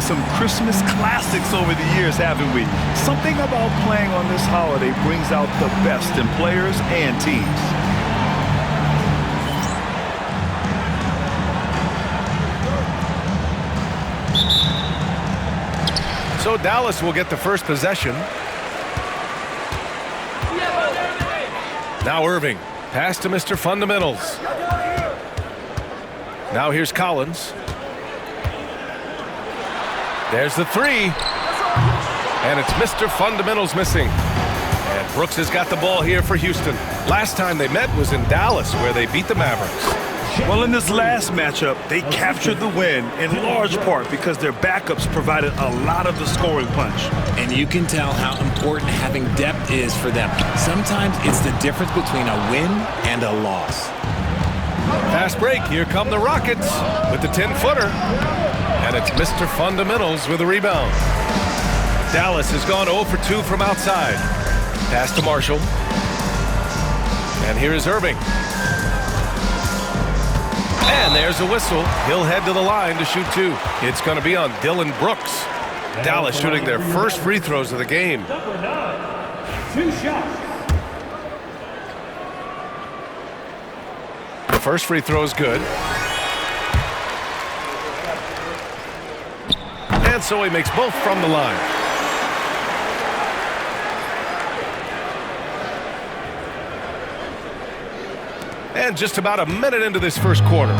some Christmas classics over the years, haven't we? Something about playing on this holiday brings out the best in players and teams. So Dallas will get the first possession. Now Irving. Pass to Mr. Fundamentals. Now here's Collins. There's the three. And it's Mr. Fundamentals missing. And Brooks has got the ball here for Houston. Last time they met was in Dallas, where they beat the Mavericks. Well, in this last matchup, they captured the win in large part because their backups provided a lot of the scoring punch. And you can tell how important having depth is for them. Sometimes it's the difference between a win and a loss. Fast break. Here come the Rockets with the 10-footer. And it's Mr. Fundamentals with a rebound. Dallas has gone 0 for 2 from outside. Pass to Marshall. And here is Irving. And there's a whistle. He'll head to the line to shoot two. It's going to be on Dillon Brooks. Dallas shooting their first free throws of the game. Number 9, 2 shots. The first free throw is good. And so he makes both from the line. And just about a minute into this first quarter.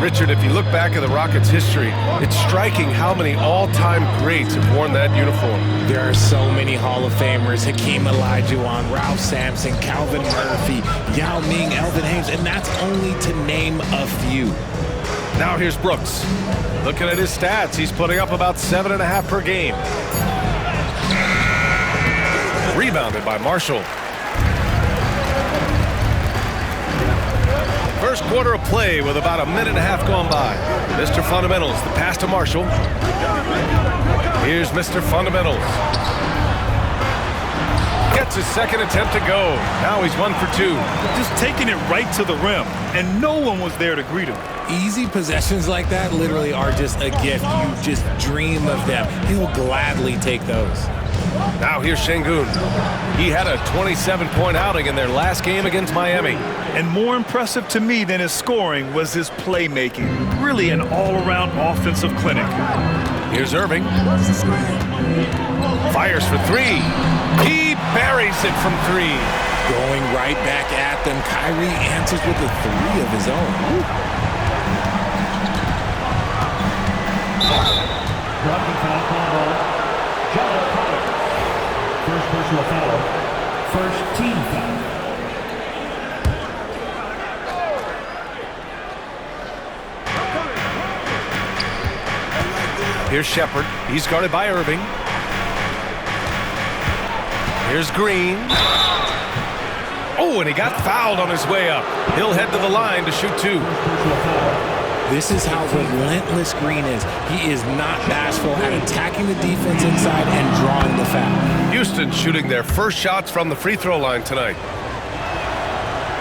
Richard, if you look back at the Rockets' history, it's striking how many all-time greats have worn that uniform. There are so many Hall of Famers: Hakeem Olajuwon, Ralph Sampson, Calvin Murphy, Yao Ming, Elvin Hayes, and that's only to name a few. Now here's Brooks. Looking at his stats, he's putting up about 7.5 per game. Rebounded by Marshall. First quarter of play with about a minute and a half gone by. Mr. Fundamentals, the pass to Marshall. Here's Mr. Fundamentals. Gets his second attempt to go. Now he's 1 for 2. Just taking it right to the rim, and no one was there to greet him. Easy possessions like that literally are just a gift. You just dream of them. He'll gladly take those. Now here's Şengün. He had a 27-point outing in their last game against Miami. And more impressive to me than his scoring was his playmaking. Really an all-around offensive clinic. Here's Irving. Fires for three. He buries it from three. Going right back at them. Kyrie answers with a three of his own. Blocking foul, ball. John Potter. First personal foul. First team foul. Here's Shepard. He's guarded by Irving. Here's Green. Oh, and he got fouled on his way up. He'll head to the line to shoot two. This is how relentless Green is. He is not bashful at attacking the defense inside and drawing the foul. Houston shooting their first shots from the free throw line tonight.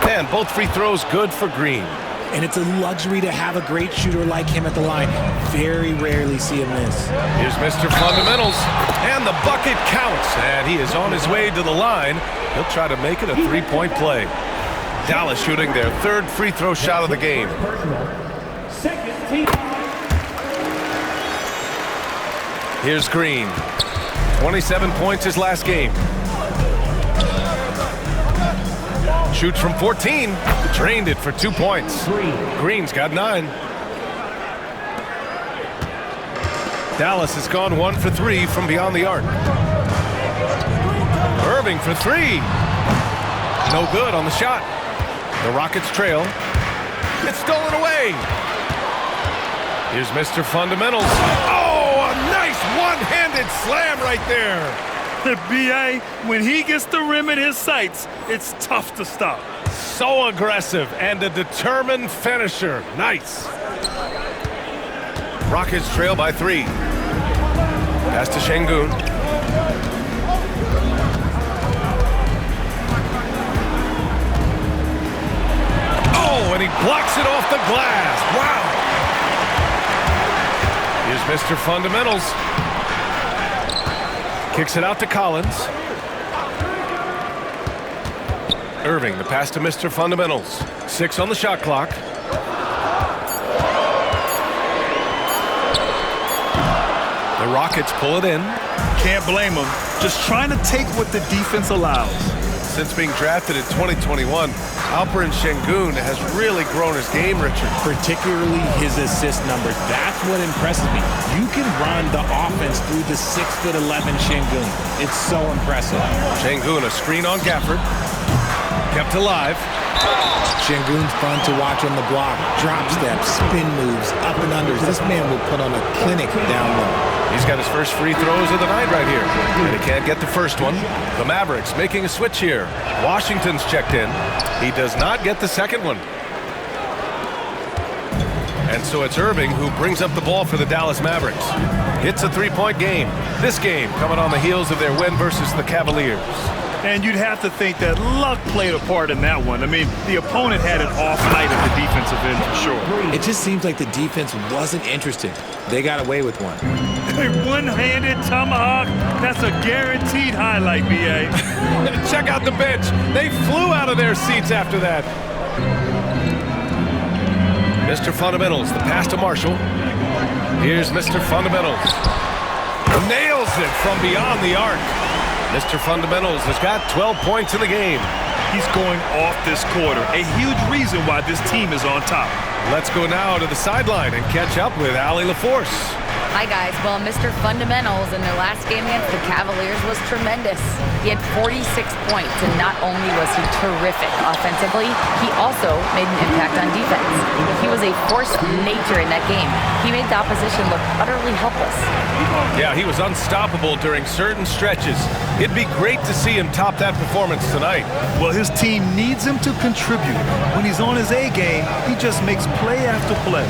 And both free throws good for Green. And it's a luxury to have a great shooter like him at the line. Very rarely see him miss. Here's Mr. Fundamentals. And the bucket counts. And he is on his way to the line. He'll try to make it a three-point play. Dallas shooting their third free throw shot of the game. Second team. Here's Green. 27 points his last game. Shoots from 14. Drained it for 2 points. Green's got 9. Dallas has gone 1 for 3 from beyond the arc. Irving for 3. No good on the shot. The Rockets trail. It's stolen away. Here's Mr. Fundamentals. Oh, a nice one-handed slam right there. The B.A., when he gets the rim in his sights, it's tough to stop. So aggressive and a determined finisher. Nice. Rockets trail by 3. Pass to Şengün. Oh, and he blocks it off the glass. Wow. Here's Mr. Fundamentals. Kicks it out to Collins. Irving, the pass to Mr. Fundamentals. 6 on the shot clock. The Rockets pull it in. Can't blame him. Just trying to take what the defense allows. Since being drafted in 2021, Alperen Sengun has really grown his game, Richard. Particularly his assist number. That's what impresses me. You can run the offense through the 6'11" Sengun. It's so impressive. Sengun, a screen on Gafford. Kept alive. Sengun's fun to watch on the block. Drop steps, spin moves, up and unders. This man will put on a clinic down low. He's got his first free throws of the night right here. And he can't get the first one. The Mavericks making a switch here. Washington's checked in. He does not get the second one. And so it's Irving who brings up the ball for the Dallas Mavericks. It's a three-point game. This game coming on the heels of their win versus the Cavaliers. And you'd have to think that luck played a part in that one. I mean, the opponent had an off night at the defensive end for sure. It just seems like the defense wasn't interested. They got away with one. One-handed tomahawk. That's a guaranteed highlight, B.A. Check out the bench. They flew out of their seats after that. Mr. Fundamentals, the pass to Marshall. Here's Mr. Fundamentals. Nails it from beyond the arc. Mr. Fundamentals has got 12 points in the game. He's going off this quarter. A huge reason why this team is on top. Let's go now to the sideline and catch up with Allie LaForce. Hi, guys. Well, Mr. Fundamentals in their last game against the Cavaliers was tremendous. He had 46 points, and not only was he terrific offensively, he also made an impact on defense. He was a force of nature in that game. He made the opposition look utterly helpless. Yeah, he was unstoppable during certain stretches. It'd be great to see him top that performance tonight. Well, his team needs him to contribute. When he's on his A game, he just makes play after play.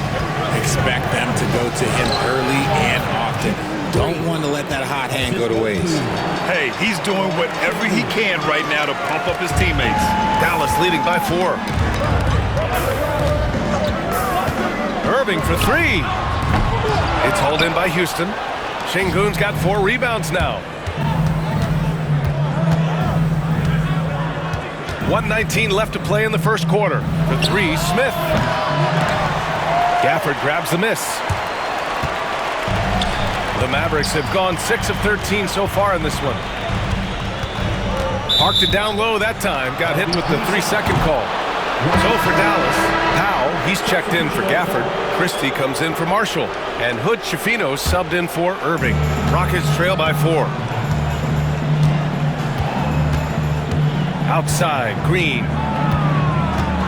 Expect them to go to him early and often. Don't want to let that hot hand go to waste. Hey, he's doing whatever he can right now to pump up his teammates. Dallas leading by 4. Irving for 3. It's hauled in by Houston. Sengun's got 4 rebounds now. 1:19 left to play in the first quarter. The 3, Smith. Gafford grabs the miss. The Mavericks have gone 6 of 13 so far in this one. Parked it down low that time. Got hit with the 3-second call. So for Dallas, Powell, he's checked in for Gafford. Christie comes in for Marshall. And Hood Schifino subbed in for Irving. Rockets trail by 4. Outside, Green.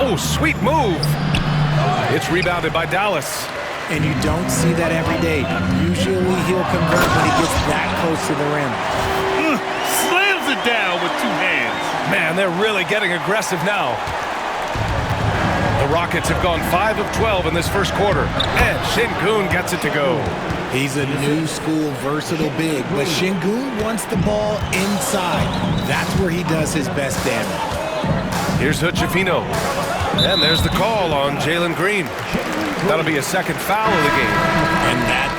Oh, sweet move. It's rebounded by Dallas. And you don't see that every day. Usually he'll convert when he gets that close to the rim. Slams it down with 2 hands. Man, they're really getting aggressive now. The Rockets have gone 5 of 12 in this first quarter. And Sengun gets it to go. He's a new school versatile big, but Sengun wants the ball inside. That's where he does his best damage. Here's Hood Schifino. And there's the call on Jalen Green. That'll be a second foul of the game. And that...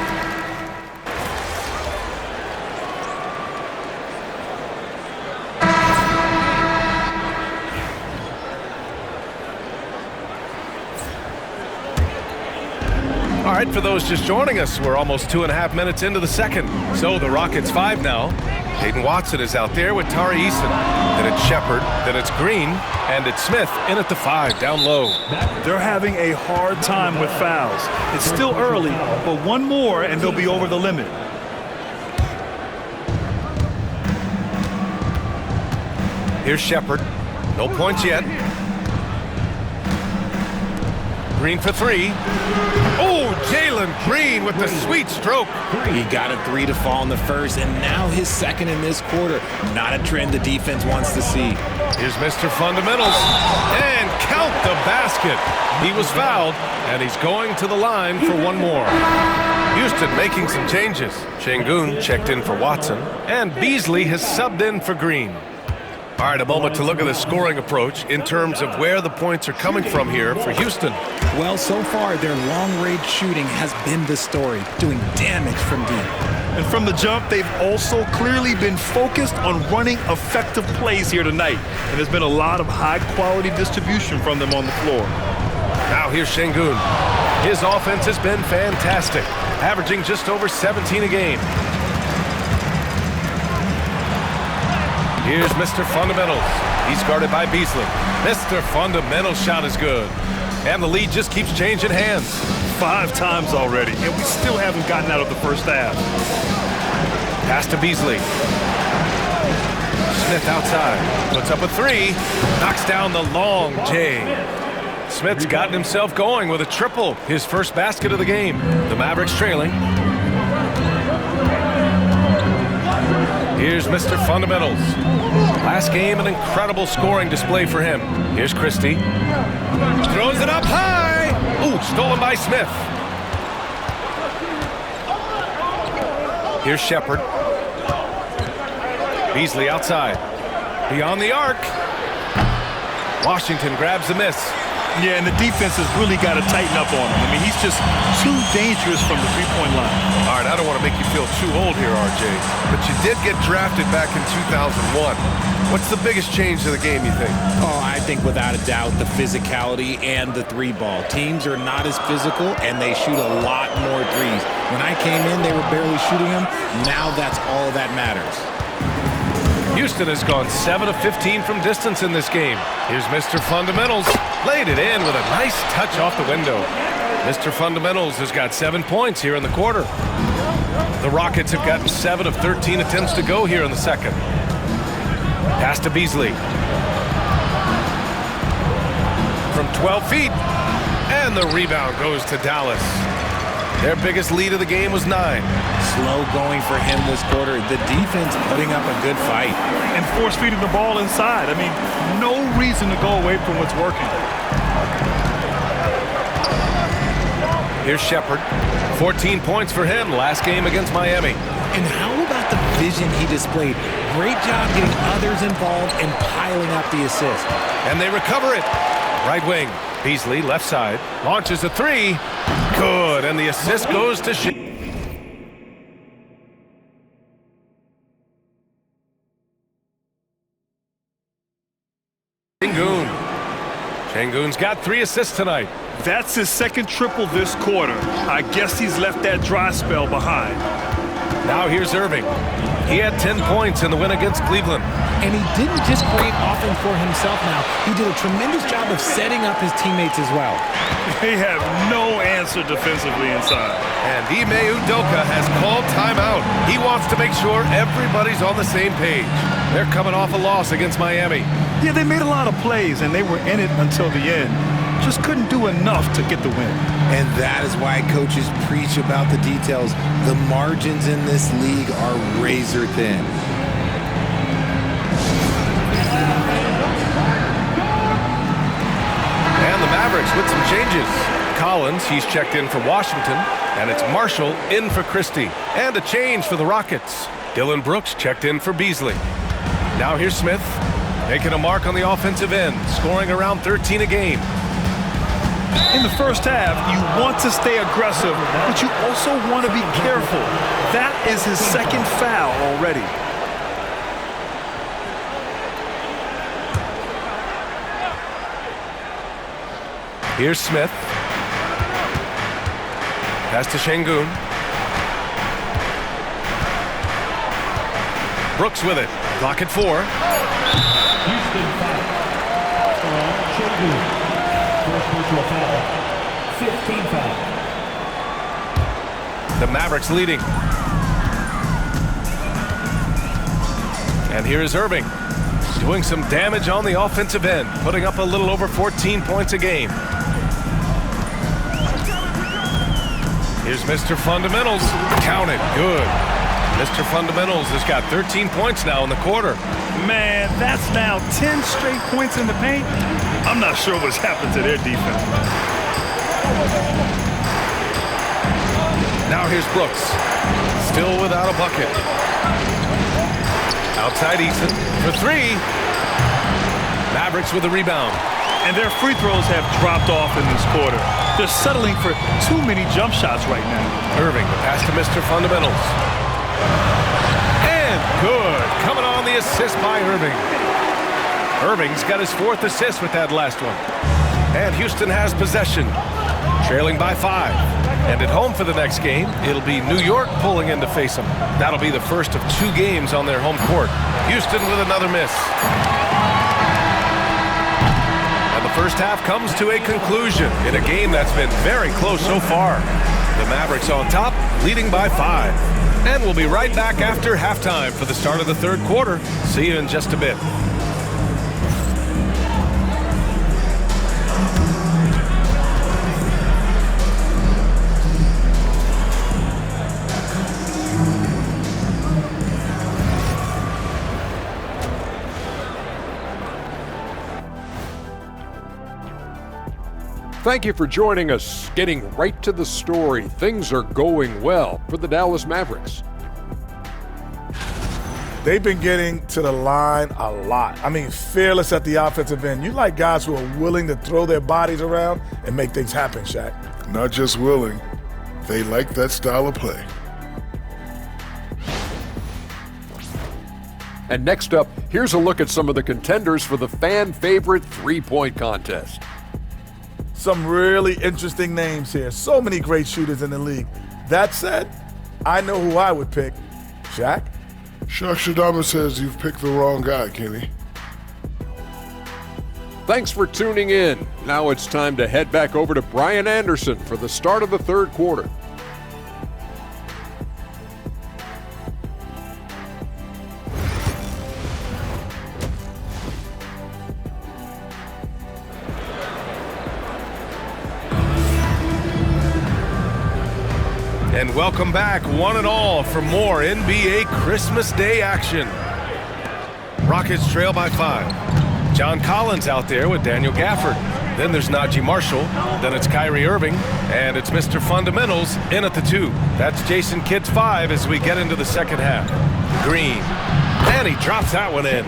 All right, for those just joining us, we're almost 2.5 minutes into the second. So the Rockets 5 now. Hayden Watson is out there with Tari Eason. Then it's Shepard, then it's Green, and it's Smith in at the 5, down low. They're having a hard time with fouls. It's still early, but one more and they'll be over the limit. Here's Shepard. No points yet. Green for 3. Oh, Jalen Green with the sweet stroke. He got a 3 to fall in the first, and now his second in this quarter. Not a trend the defense wants to see. Here's Mr. Fundamentals. And count the basket. He was fouled, and he's going to the line for one more. Houston making some changes. Sengun checked in for Watson, and Beasley has subbed in for Green. All right, a moment to look at the scoring approach in terms of where the points are coming from here for Houston. Well, so far, their long-range shooting has been the story, doing damage from deep. And from the jump, they've also clearly been focused on running effective plays here tonight. And there's been a lot of high-quality distribution from them on the floor. Now here's Şengün. His offense has been fantastic, averaging just over 17 a game. Here's Mr. Fundamentals. He's guarded by Beasley. Mr. Fundamentals shot is good. And the lead just keeps changing hands. 5 times already, and we still haven't gotten out of the first half. Pass to Beasley. Smith outside. Puts up a 3. Knocks down the long J. Smith's gotten himself going with a triple. His first basket of the game. The Mavericks trailing. Here's Mr. Fundamentals. Last game, an incredible scoring display for him. Here's Christie. Throws it up high. Ooh, stolen by Smith. Here's Shepherd. Beasley outside. Beyond the arc. Washington grabs the miss. Yeah, and the defense has really got to tighten up on him. I mean, he's just too dangerous from the three-point line. All right, I don't want to make you feel too old here, RJ, but you did get drafted back in 2001. What's the biggest change to the game, you think? Oh, I think without a doubt the physicality and the 3-ball. Teams are not as physical, and they shoot a lot more threes. When I came in, they were barely shooting them. Now that's all that matters. Houston has gone 7 of 15 from distance in this game. Here's Mr. Fundamentals. Laid it in with a nice touch off the window. Mr. Fundamentals has got 7 points here in the quarter. The Rockets have gotten 7 of 13 attempts to go here in the second. Pass to Beasley. From 12 feet. And the rebound goes to Dallas. Their biggest lead of the game was 9. Slow going for him this quarter. The defense putting up a good fight. And force-feeding the ball inside. I mean, no reason to go away from what's working. Here's Shepherd. 14 points for him last game against Miami. And how about the vision he displayed? Great job getting others involved and piling up the assist. And they recover it. Right wing. Beasley, left side. Launches a 3. Good. And the assist goes to Şengün. Şengün's got 3 assists tonight. That's his second triple this quarter. I guess he's left that dry spell behind. Now here's Irving. He had 10 points in the win against Cleveland. And he didn't just create offense for himself now. He did a tremendous job of setting up his teammates as well. They have no answer defensively inside. And Ime Udoka has called timeout. He wants to make sure everybody's on the same page. They're coming off a loss against Miami. Yeah, they made a lot of plays, and they were in it until the end. Just couldn't do enough to get the win. And that is why coaches preach about the details. The margins in this league are razor thin. And the Mavericks with some changes. Collins, he's checked in for Washington, and it's Marshall in for Christie. And a change for the Rockets. Dylan Brooks checked in for Beasley. Now here's Smith, making a mark on the offensive end, scoring around 13 a game. In the first half, you want to stay aggressive, but you also want to be careful. That is his second foul already. Here's Smith. Pass to Şengün. Brooks with it. Clock at 4. Houston foul. Şengün. First personal foul. 15 foul. The Mavericks leading. And here is Irving, doing some damage on the offensive end, putting up a little over 14 points a game. Here's Mr. Fundamentals. Count it. Good. Mr. Fundamentals has got 13 points now in the quarter. Man, that's now 10 straight points in the paint. I'm not sure what's happened to their defense. Now here's Brooks. Still without a bucket. Outside Eason for 3. Mavericks with the rebound. And their free throws have dropped off in this quarter. They're settling for too many jump shots right now. Irving, the pass to Mr. Fundamentals. And good. Coming on the assist by Irving. Irving's got his 4th assist with that last one. And Houston has possession, trailing by 5. And at home for the next game, it'll be New York pulling in to face them. That'll be the first of 2 games on their home court. Houston with another miss. And the first half comes to a conclusion in a game that's been very close so far. The Mavericks on top, leading by 5. And we'll be right back after halftime for the start of the 3rd quarter. See you in just a bit. Thank you for joining us. Getting right to the story, things are going well for the Dallas Mavericks. They've been getting to the line a lot. I mean, fearless at the offensive end. You like guys who are willing to throw their bodies around and make things happen, Shaq. Not just willing, they like that style of play. And next up, here's a look at some of the contenders for the fan favorite three-point contest. Some really interesting names here. So many great shooters in the league. That said, I know who I would pick. Shaq? Shaq Shadama says you've picked the wrong guy, Kenny. Thanks for tuning in. Now it's time to head back over to Brian Anderson for the start of the 3rd quarter. And welcome back, one and all, for more NBA Christmas Day action. Rockets trail by 5. John Collins out there with Daniel Gafford. Then there's Najee Marshall. Then it's Kyrie Irving. And it's Mr. Fundamentals in at the 2. That's Jason Kidd's 5 as we get into the second half. Green. And he drops that one in.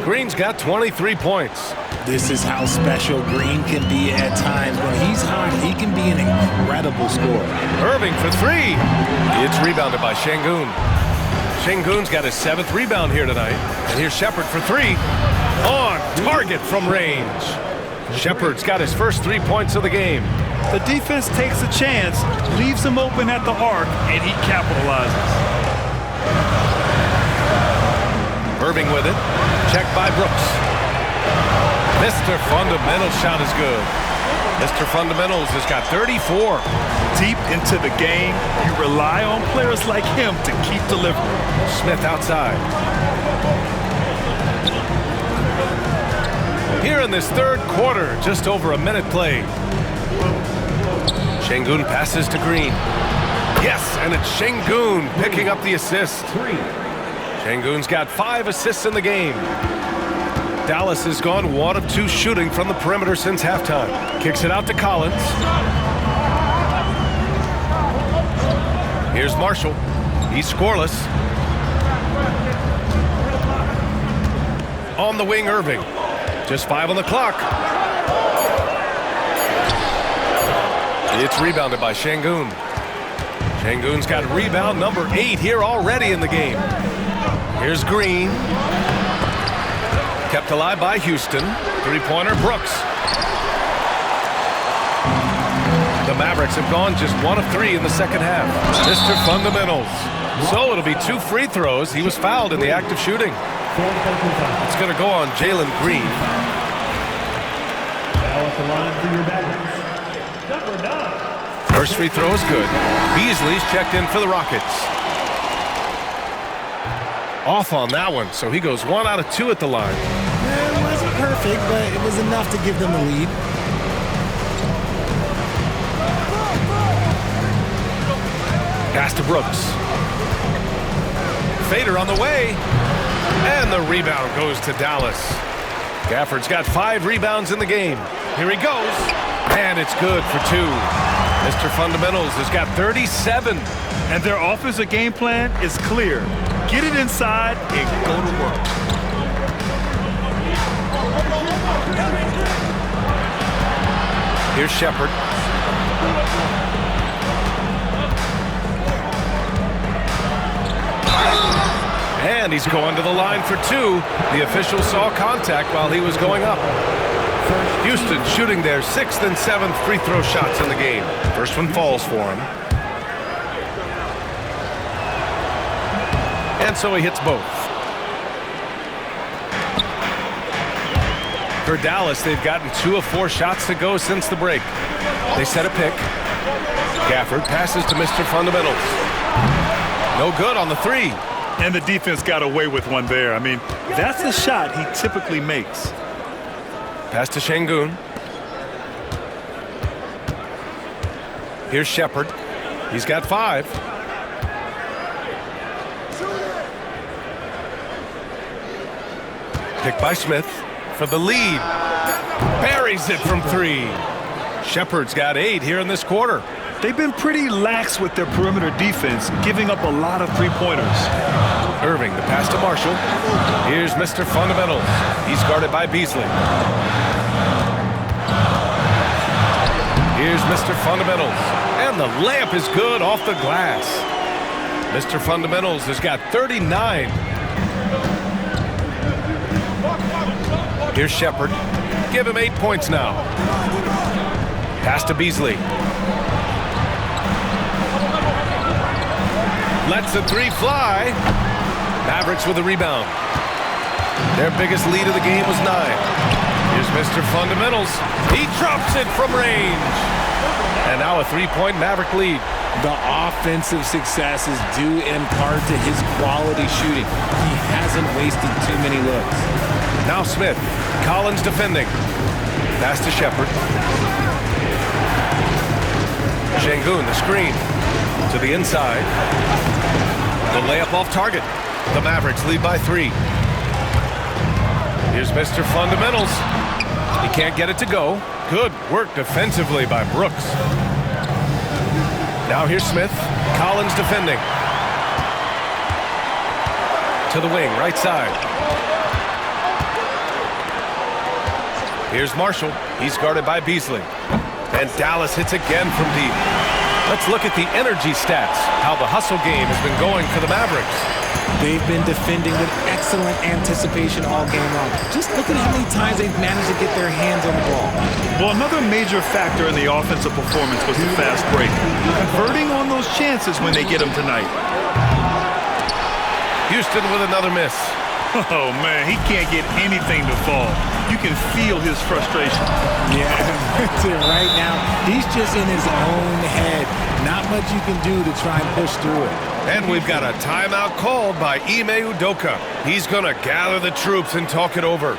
Green's got 23 points. This is how special Green can be at times. When he's hot, he can be an incredible scorer. Irving for 3. It's rebounded by Şengün. Şengün's got his 7th rebound here tonight. And here's Shepherd for 3. On target from range. Shepherd's got his first 3 points of the game. The defense takes a chance, leaves him open at the arc, and he capitalizes. Irving with it. Checked by Brooks. Mr. Fundamentals shot is good. Mr. Fundamentals has got 34. Deep into the game, you rely on players like him to keep delivering. Smith outside. Here in this 3rd quarter, just over a minute played. Şengün passes to Green. Yes, and it's Şengün picking up the assist. Şengün's got 5 assists in the game. Dallas has gone 1 of 2 shooting from the perimeter since halftime. Kicks it out to Collins. Here's Marshall. He's scoreless. On the wing, Irving. Just 5 on the clock. It's rebounded by Şengün. Şengün's got rebound number 8 here already in the game. Here's Green. Kept alive by Houston. 3-pointer, Brooks. The Mavericks have gone just 1 of 3 in the second half. Mr. Fundamentals. So it'll be 2 free throws. He was fouled in the act of shooting. It's going to go on Jalen Green. Now at the line for your Mavericks, number 9. First free throw is good. Beasley's checked in for the Rockets. Off on that one, so he goes 1 out of 2 at the line. It wasn't perfect, but it was enough to give them the lead. Pass to Brooks. Fader on the way. And the rebound goes to Dallas. Gafford's got 5 rebounds in the game. Here he goes. And it's good for 2. Mr. Fundamentals has got 37. And their offensive game plan is clear. Get it inside and go to work. Here's Shepard. And he's going to the line for two. The official saw contact while he was going up. Houston shooting their 6th and 7th free throw shots in the game. First one falls for him. And so he hits both. For Dallas, they've gotten 2 of 4 shots to go since the break. They set a pick. Gafford passes to Mr. Fundamentals. No good on the 3. And the defense got away with one there. I mean, that's the shot he typically makes. Pass to Şengün. Here's Shepard. He's got 5. Picked by Smith for the lead. Buries it from 3. Shepard's got 8 here in this quarter. They've been pretty lax with their perimeter defense, giving up a lot of three-pointers. Irving, the pass to Marshall. Here's Mr. Fundamentals. He's guarded by Beasley. Here's Mr. Fundamentals. And the layup is good off the glass. Mr. Fundamentals has got 39. Here's Shepard. Give him 8 points now. Pass to Beasley. Lets the 3 fly. Mavericks with a rebound. Their biggest lead of the game was 9. Here's Mr. Fundamentals. He drops it from range. And now a 3-point Maverick lead. The offensive success is due in part to his quality shooting. He hasn't wasted too many looks. Now Smith. Collins defending. Pass to Shepard. Şengün, the screen. To the inside. The layup off target. The Mavericks lead by 3. Here's Mr. Fundamentals. He can't get it to go. Good work defensively by Brooks. Now here's Smith. Collins defending. To the wing, right side. Here's Marshall. He's guarded by Beasley. And Dallas hits again from deep. Let's look at the energy stats, how the hustle game has been going for the Mavericks. They've been defending with excellent anticipation all game long. Just look at how many times they've managed to get their hands on the ball. Well, another major factor in the offensive performance was the fast break. Converting on those chances when they get them tonight. Houston with another miss. Oh, man, he can't get anything to fall. You can feel his frustration. Yeah, right now, he's just in his own head. Not much you can do to try and push through it. And we've got a timeout called by Ime Udoka. He's going to gather the troops and talk it over.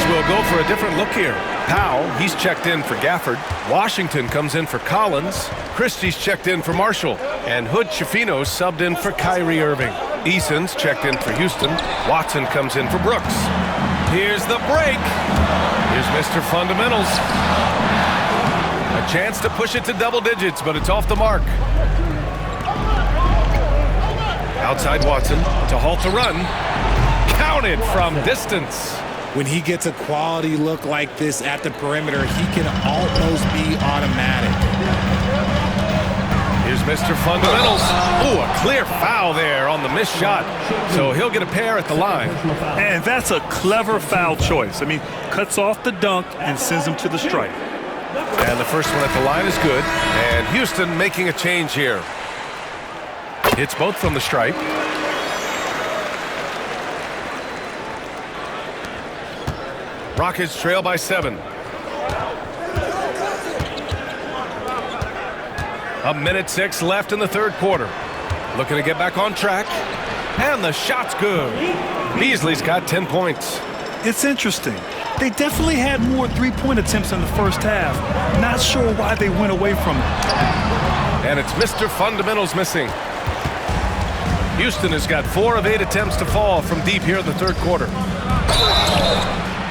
Will go for a different look here. Powell, he's checked in for Gafford. Washington comes in for Collins. Christie's checked in for Marshall. And Hood Schifino subbed in for Kyrie Irving. Eason's checked in for Houston. Watson comes in for Brooks. Here's the break. Here's Mr. Fundamentals. A chance to push it to double digits, but it's off the mark. Outside Watson to halt the run. Counted from distance. When he gets a quality look like this at the perimeter, he can almost be automatic. Here's Mr. Fundamentals. Oh, a clear foul there on the missed shot. So he'll get a pair at the line. And that's a clever foul choice. I mean, cuts off the dunk and sends him to the stripe. And the first one at the line is good. And Houston making a change here. Hits both from the stripe. Rockets trail by 7. A minute 6 left in the third quarter. Looking to get back on track. And the shot's good. Beasley's got 10 points. It's interesting. They definitely had more three-point attempts in the first half. Not sure why they went away from it. And it's Mr. Fundamentals missing. Houston has got 4 of 8 attempts to fall from deep here in the third quarter.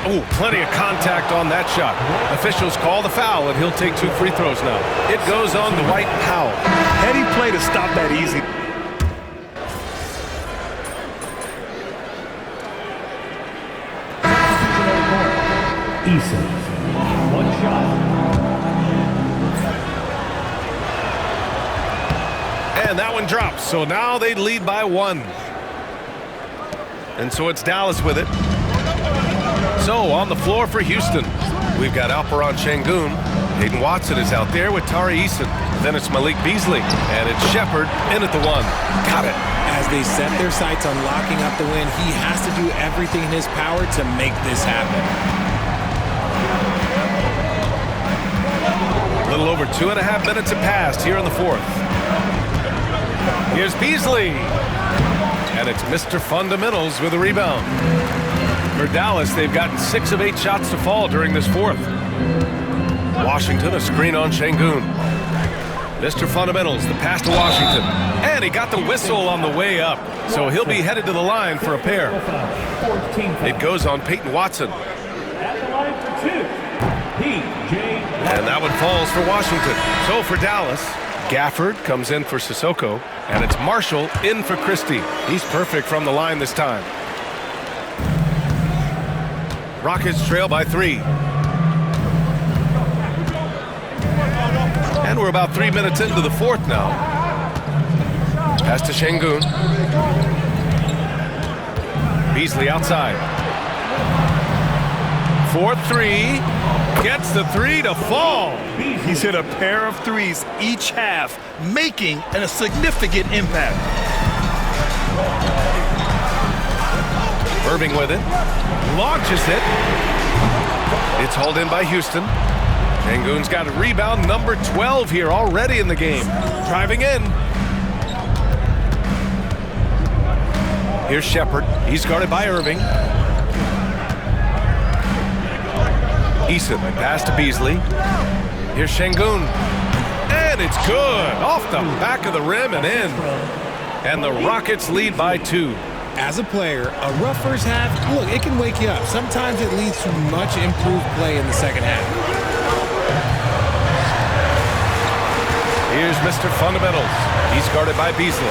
Oh, plenty of contact on that shot. Officials call the foul, and he'll take 2 free throws now. It goes on Dwight Powell. Heady play to stop that easy. Eason, 1 shot. And that one drops, so now they lead by 1. And so it's Dallas with it. So on the floor for Houston, we've got Alperen Sengun. Hayden Watson is out there with Tari Eason. Then it's Malik Beasley, and it's Shepherd in at the 1. Got it. As they set their sights on locking up the win, he has to do everything in his power to make this happen. A little over 2.5 minutes have passed here in the 4th. Here's Beasley. And it's Mr. Fundamentals with a rebound. For Dallas, they've gotten 6 of 8 shots to fall during this 4th. Washington, a screen on Sengun. Mr. Fundamentals, the pass to Washington. And he got the whistle on the way up. So he'll be headed to the line for a pair. It goes on Peyton Watson. At the line for 2, P.J. And that one falls for Washington. So for Dallas, Gafford comes in for Sissoko, and it's Marshall in for Christie. He's perfect from the line this time. Rockets trail by 3. And we're about 3 minutes into the 4th now. Pass to Sengun. Beasley outside. 4-3. Gets the 3 to fall. He's hit a pair of threes each half, making a significant impact. Irving with it. Launches it. It's hauled in by Houston. Sengun's got a rebound number 12 here already in the game. Driving in. Here's Shepherd. He's guarded by Irving. Eason, pass to Beasley. Here's Sengun. And it's good. Off the back of the rim and in. And the Rockets lead by 2. As a player, a rough first half, look, it can wake you up. Sometimes it leads to much improved play in the second half. Here's Mr. Fundamentals. He's guarded by Beasley.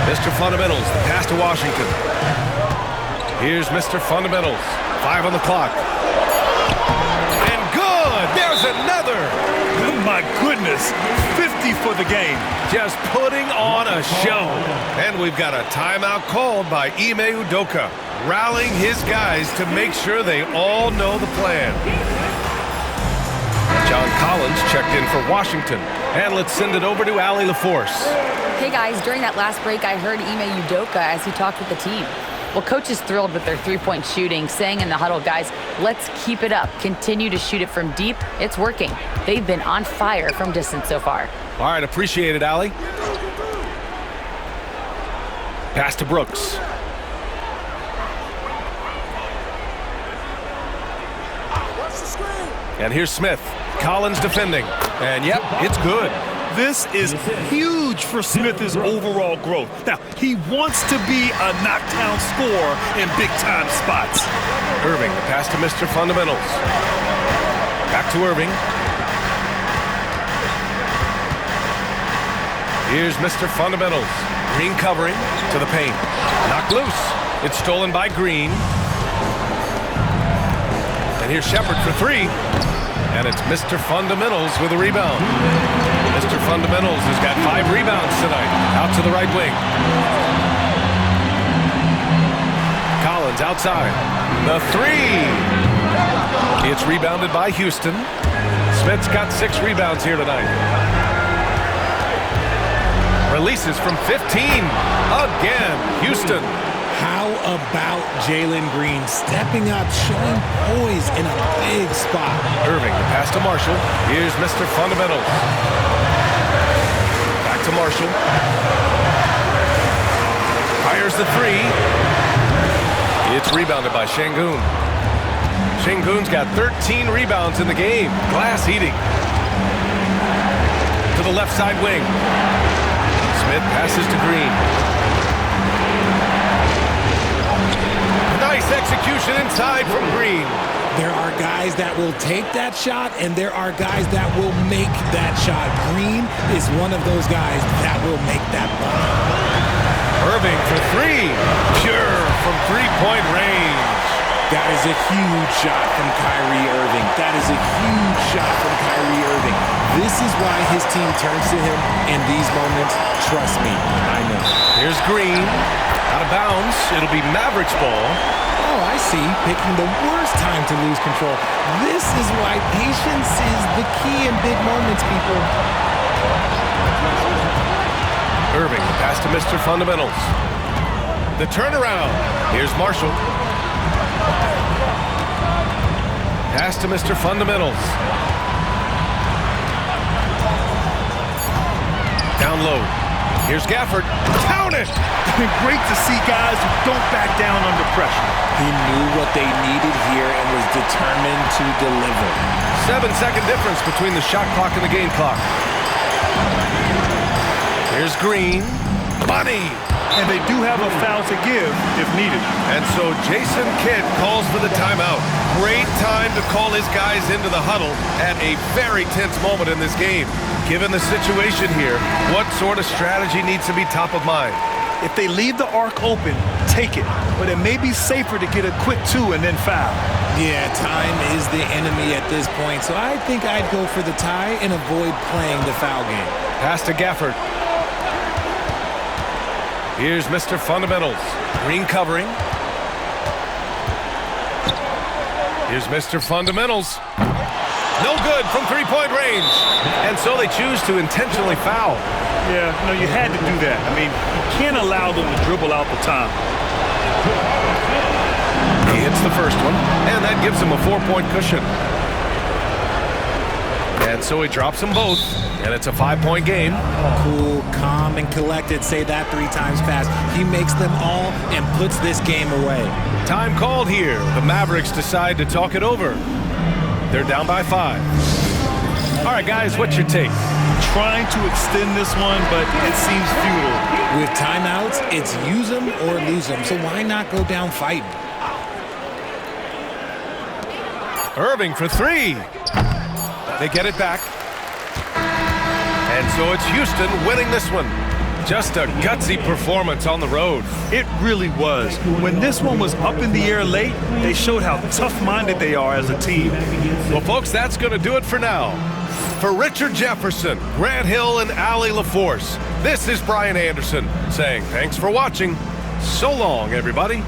Mr. Fundamentals, the pass to Washington. Here's Mr. Fundamentals. 5 on the clock. And good! There's another! Oh my goodness, 50 for the game. Just putting on a show. And we've got a timeout called by Ime Udoka, rallying his guys to make sure they all know the plan. John Collins checked in for Washington. And let's send it over to Allie LaForce. Hey guys, during that last break, I heard Ime Udoka as he talked with the team. Well, coach is thrilled with their 3-point shooting, saying in the huddle, guys, let's keep it up. Continue to shoot it from deep. It's working. They've been on fire from distance so far. All right, appreciate it, Allie. Pass to Brooks. And here's Smith. Collins defending. And yep, it's good. This is huge for Smith's overall growth. Now, he wants to be a knockdown scorer in big-time spots. Irving, the pass to Mr. Fundamentals. Back to Irving. Here's Mr. Fundamentals. Green covering to the paint. Knocked loose. It's stolen by Green. And here's Shepherd for 3. And it's Mr. Fundamentals with a rebound. Mr. Fundamentals has got 5 rebounds tonight. Out to the right wing. Collins outside. The 3. It's rebounded by Houston. Smith's got 6 rebounds here tonight. Releases from 15. Again, Houston. How about Jalen Green stepping up, showing poise in a big spot? Irving, the pass to Marshall. Here's Mr. Fundamentals. Back to Marshall. Fires the 3. It's rebounded by Sengun. Sengun's got 13 rebounds in the game. Glass eating. To the left side wing. Smith passes to Green. Nice execution outside from Green. There are guys that will take that shot, and there are guys that will make that shot. Green is one of those guys that will make that ball. Irving for three. Pure from three-point range. That is a huge shot from Kyrie Irving. That is a huge shot from Kyrie Irving. This is why his team turns to him in these moments. Trust me, I know. Here's Green. Out of bounds. It'll be Mavericks ball. Oh, I see. Picking the worst time to lose control. This is why patience is the key in big moments, people. Irving, pass to Mr. Fundamentals. The turnaround. Here's Marshall. Pass to Mr. Fundamentals. Down low. Here's Gafford. Count it! Great to see guys who don't back down under pressure. He knew what they needed here and was determined to deliver. 7-second difference between the shot clock and the game clock. Here's Green. Money! And they do have a foul to give if needed. And so Jason Kidd calls for the timeout. Great time to call his guys into the huddle at a very tense moment in this game. Given the situation here, what sort of strategy needs to be top of mind? If they leave the arc open, take it. But it may be safer to get a quick two and then foul. Yeah, time is the enemy at this point, so I think I'd go for the tie and avoid playing the foul game. Pass to Gafford. Here's Mr. Fundamentals. Green covering. Here's Mr. Fundamentals. No good from three-point range. And so they choose to intentionally foul. Yeah, no, you had to do that. I mean, you can't allow them to dribble out the time. He hits the first one, and that gives him a 4-point cushion. And so he drops them both, and it's a 5-point game. Cool, calm, and collected. Say that 3 times fast. He makes them all and puts this game away. Time called here. The Mavericks decide to talk it over. They're down by 5. All right, guys, what's your take? Trying to extend this one, but it seems futile. With timeouts, it's use them or lose them, so why not go down fighting? Irving for 3. They get it back. And so it's Houston winning this one. Just a gutsy performance on the road. It really was. When this one was up in the air late, they showed how tough-minded they are as a team. Well, folks, that's going to do it for now. For Richard Jefferson, Grant Hill, and Allie LaForce, this is Brian Anderson saying thanks for watching. So long, everybody.